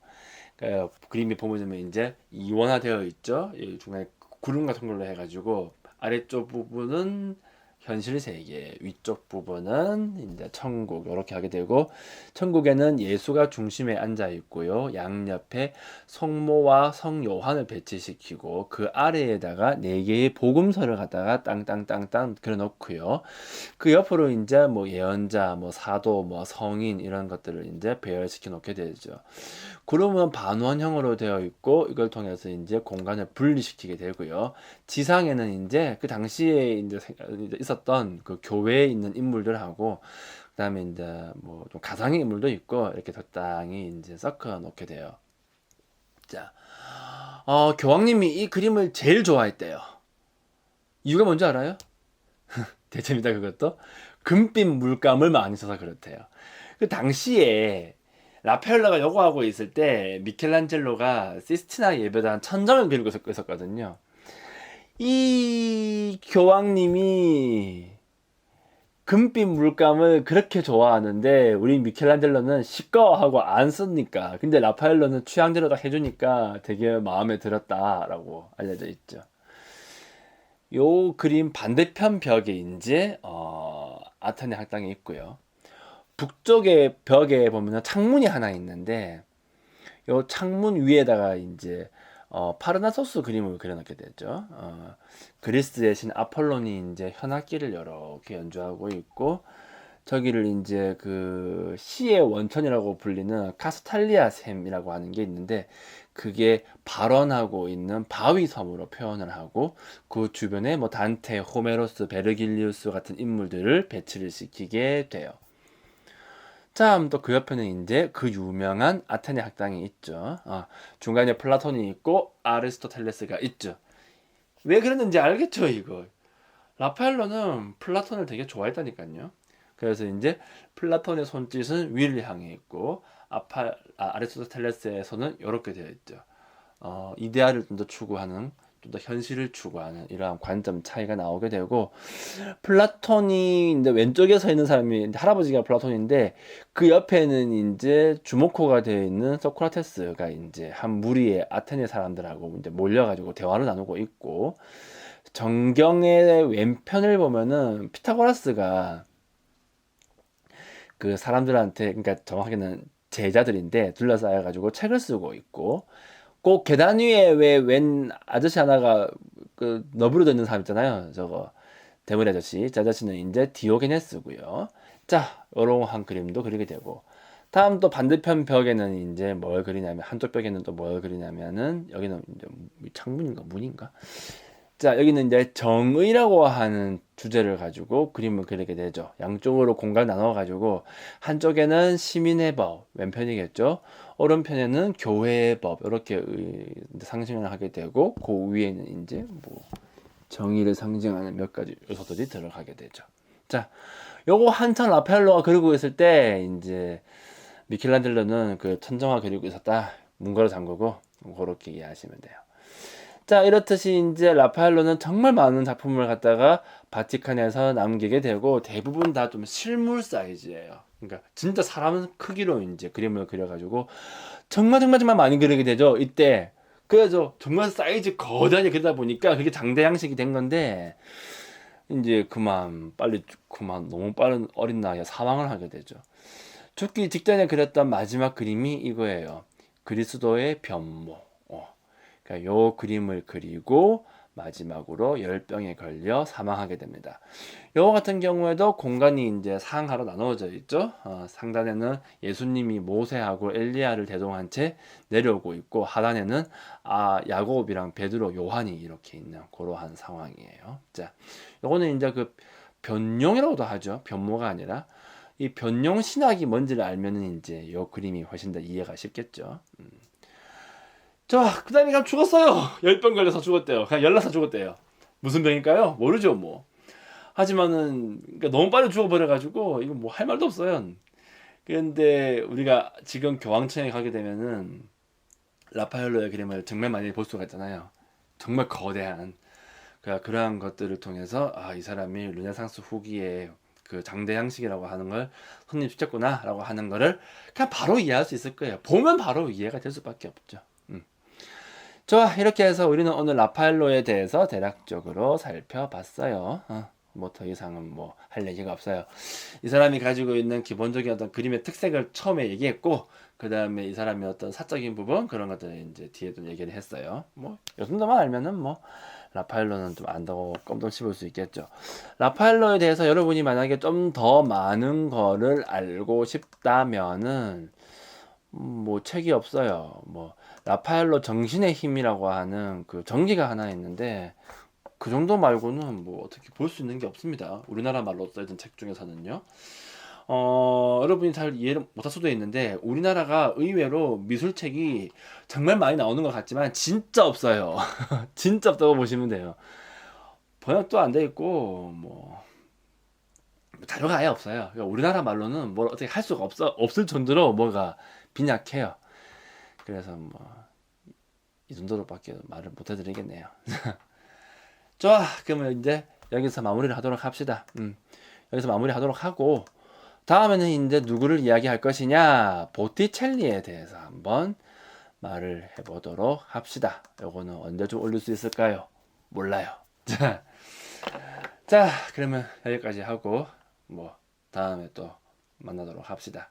그러니까 그림이 보면 이제 이원화되어 있죠. 이 중간에 구름 같은 걸로 해가지고 아래쪽 부분은 현실 세계, 위쪽 부분은 이제 천국 이렇게 하게 되고 천국에는 예수가 중심에 앉아 있고요. 양옆에 성모와 성 요한을 배치시키고 그 아래에다가 네 개의 복음서를 갖다가 땅땅땅땅 그려 놓고요. 그 옆으로 이제 뭐 예언자, 뭐 사도, 뭐 성인 이런 것들을 이제 배열시켜 놓게 되죠. 구름은 반원형으로 되어 있고 이걸 통해서 이제 공간을 분리시키게 되고요. 지상에는 이제 그 당시에 이제 있었던 그 교회에 있는 인물들하고 그다음에 이제 뭐 좀 가상의 인물도 있고 이렇게 적당히 이제 섞어 놓게 돼요. 자, 교황님이 이 그림을 제일 좋아했대요. 이유가 뭔지 알아요? 대체입니다. 그것도 금빛 물감을 많이 써서 그렇대요. 그 당시에 라파엘로가 요구하고 있을 때 미켈란젤로가 시스티나 예배당 천장을 그리고 있었거든요. 이 교황님이 금빛 물감을 그렇게 좋아하는데 우리 미켈란젤로는 시꺼워하고 안 쓰니까 근데 라파엘로는 취향대로 딱 해주니까 되게 마음에 들었다라고 알려져 있죠. 요 그림 반대편 벽에 이제 아테네 학당이 있고요. 북쪽의 벽에 보면 창문이 하나 있는데 요 창문 위에다가 이제 파르나소스 그림을 그려놓게 되죠. 그리스의 신 아폴론이 이제 현악기를 이렇게 연주하고 있고, 저기를 이제 그 시의 원천이라고 불리는 카스탈리아 샘이라고 하는 게 있는데, 그게 발원하고 있는 바위 섬으로 표현을 하고, 그 주변에 뭐 단테, 호메로스, 베르길리우스 같은 인물들을 배치를 시키게 돼요. 자, 또 그 옆에는 이제 그 유명한 아테네 학당이 있죠. 중간에 플라톤이 있고 아리스토텔레스가 있죠. 왜 그랬는지 알겠죠, 이거. 라파엘로는 플라톤을 되게 좋아했다니까요. 그래서 이제 플라톤의 손짓은 위를 향해 있고, 아리스토텔레스의 손은 이렇게 되어 있죠. 이데아를 좀 더 추구하는, 좀 더 현실을 추구하는 이러한 관점 차이가 나오게 되고, 플라톤이 이제 왼쪽에 서 있는 사람이 이제 할아버지가 플라톤인데, 그 옆에는 이제 주모코가 되어 있는 소크라테스가 이제 한 무리의 아테네 사람들하고 이제 몰려가지고 대화를 나누고 있고, 정경의 왼편을 보면은 피타고라스가 그 사람들한테, 그러니까 정확하게는 제자들인데 둘러싸여가지고 책을 쓰고 있고, 꼭 계단 위에 왜 웬 아저씨 하나가 그 너부르 듣는 사람 있잖아요. 저거 대머리 아저씨. 저 아저씨는 이제 디오게네스고요. 자, 요런 한 그림도 그리게 되고, 다음 또 반대편 벽에는 이제 뭘 그리냐면, 한쪽 벽에는 또 뭘 그리냐면은, 여기는 이제 창문인가 문인가? 자, 여기는 이제 정의라고 하는 주제를 가지고 그림을 그리게 되죠. 양쪽으로 공간 나눠가지고, 한쪽에는 시민의 법, 왼편이겠죠. 오른편에는 교회의 법, 이렇게 상징을 하게 되고, 그 위에는 이제 뭐 정의를 상징하는 몇 가지 요소들이 들어가게 되죠. 자, 요거 한참 라파엘로가 그리고 있을 때, 이제 미켈란젤로는 그 천정화 그리고 있었다. 문가로 잠그고, 그렇게 이해하시면 돼요. 자, 이렇듯이 이제 라파엘로는 정말 많은 작품을 갖다가 바티칸에서 남기게 되고, 대부분 다 좀 실물 사이즈예요. 그러니까 진짜 사람 크기로 이제 그림을 그려가지고 정말 정말 정말 많이 그리게 되죠, 이때. 그래서 정말 사이즈 거대하게 그리다 보니까 그게 장대 양식이 된 건데, 이제 그만 너무 빠른 어린 나이에 사망을 하게 되죠. 죽기 직전에 그렸던 마지막 그림이 이거예요. 그리스도의 변모. 그러니까 요 그림을 그리고 마지막으로 열병에 걸려 사망하게 됩니다. 요거 같은 경우에도 공간이 이제 상하로 나누어져 있죠. 상단에는 예수님이 모세하고 엘리야를 대동한 채 내려오고 있고, 하단에는 야곱이랑 베드로, 요한이 이렇게 있는 그러한 상황이에요. 자, 요거는 이제 그 변용이라고도 하죠. 변모가 아니라. 이 변용 신학이 뭔지를 알면은 이제 요 그림이 훨씬 더 이해가 쉽겠죠. 자, 그 다음에 그냥 죽었어요. 열병 걸려서 죽었대요. 그냥 열나서 죽었대요. 무슨 병일까요? 모르죠, 뭐. 하지만은, 그러니까 너무 빨리 죽어버려가지고, 이거 뭐 할 말도 없어요. 그런데 우리가 지금 교황청에 가게 되면은, 라파엘로의 그림을 정말 많이 볼 수가 있잖아요. 정말 거대한. 그러니까 그러한 것들을 통해서, 이 사람이 르네상스 후기에 그 장대 양식이라고 하는 걸 성립시켰구나라고 하는 거를 그냥 바로 이해할 수 있을 거예요. 보면 바로 이해가 될 수밖에 없죠. 좋아, 이렇게 해서 우리는 오늘 라파엘로에 대해서 대략적으로 살펴봤어요. 뭐 더 이상은 뭐 할 얘기가 없어요. 이 사람이 가지고 있는 기본적인 어떤 그림의 특색을 처음에 얘기했고, 그 다음에 이 사람의 어떤 사적인 부분, 그런 것들을 이제 뒤에도 얘기를 했어요. 뭐 이 정도만 알면은 뭐 라파엘로는 좀 안다고 껌좀 씹을 수 있겠죠. 라파엘로에 대해서 여러분이 만약에 좀 더 많은 거를 알고 싶다면은 뭐 책이 없어요. 뭐 라파엘로 정신의 힘이라고 하는 그 전기가 하나 있는데, 그 정도 말고는 뭐 어떻게 볼 수 있는 게 없습니다. 우리나라 말로 써있던 책 중에서는요. 여러분이 잘 이해를 못할 수도 있는데, 우리나라가 의외로 미술책이 정말 많이 나오는 것 같지만 진짜 없어요. 진짜 없다고 보시면 돼요. 번역도 안 돼 있고 뭐 자료가 아예 없어요. 그러니까 우리나라 말로는 뭘 어떻게 할 수가 없을 정도로 뭐가 빈약해요. 그래서 뭐 이 정도로밖에 말을 못 해드리겠네요. 좋아, 그러면 이제 여기서 마무리를 하도록 합시다. 여기서 마무리하도록 하고, 다음에는 이제 누구를 이야기할 것이냐, 보티첼리에 대해서 한번 말을 해보도록 합시다. 요거는 언제쯤 올릴 수 있을까요? 몰라요. 자, 그러면 여기까지 하고 뭐 다음에 또 만나도록 합시다.